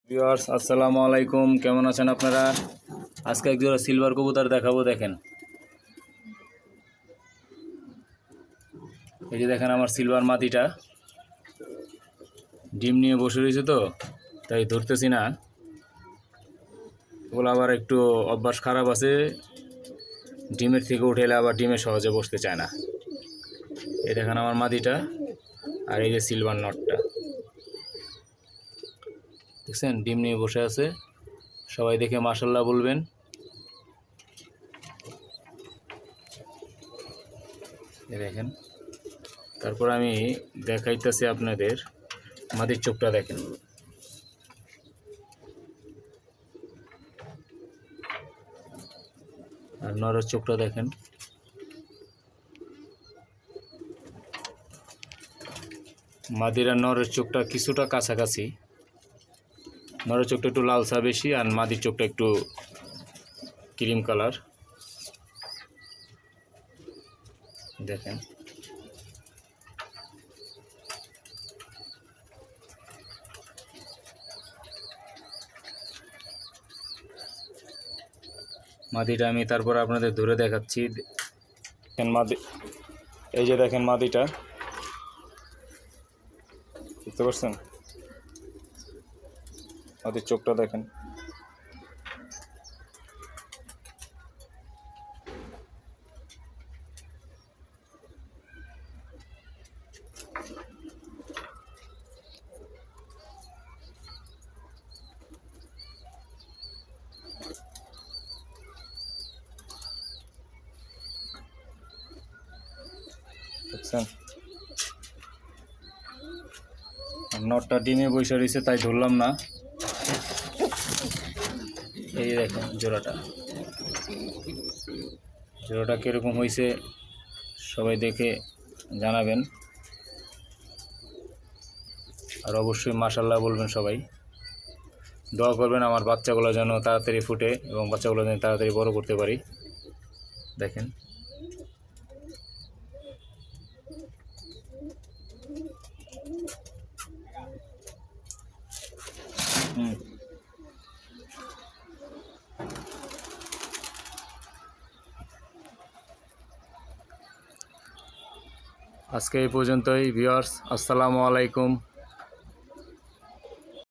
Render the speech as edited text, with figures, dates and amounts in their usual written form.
Viewers আসসালামু আলাইকুম, কেমন আছেন আপনারা? আজকে এক জোড়া সিলভার কবুতর দেখাবো। দেখেন, এই যে দেখেন আমার সিলভার মাদিটা ডিম নিয়ে বসে রয়েছে, তো তাই ধরতেছি না। ওগুলো আবার একটু অভ্যাস খারাপ আছে, ডিমের থেকে উঠে এলে আবার ডিমে সহজে বসতে চায় না। এই দেখেন আমার মাদিটা, আর এই যে সিলভার নটটা দেখছেন, ডিম নিয়ে বসে আছে। সবাই দেখে মাশাল্লাহ বলবেন। এই দেখেন, তারপর আমি দেখাইতেছি আপনাদের মাদির চোখটা। দেখেন, আর নরের চোখটা দেখেন। মাদির আর নরের চোখটা কিছুটা কাছাকাছি। নরের চোখটা একটু লালসা বেশি, আর মাদির চোখটা একটু ক্রিম কালার। দেখেন, মাদিটা আমি তারপর আপনাদের ধরে দেখাচ্ছি। দেখেন মাদি, এই যে দেখেন মাদিটা, বুঝতে পারছেন? মাদির চোখটা দেখেন। দেখছেন, নটটা ডিমে বসে রয়েছে, তাই ধরলাম না। এই দেখেন জোড়াটা, জোড়াটা কীরকম হয়েছে সবাই দেখে জানাবেন, আর অবশ্যই মাশাল্লাহ বলবেন। সবাই দোয়া করবেন আমার বাচ্চাগুলো যেন তাড়াতাড়ি ফুটে এবং বাচ্চাগুলো যেন তাড়াতাড়ি বড় করতে পারি। দেখেন, আজকে এই পর্যন্তই ভিউয়ার্স। আসসালামু আলাইকুম।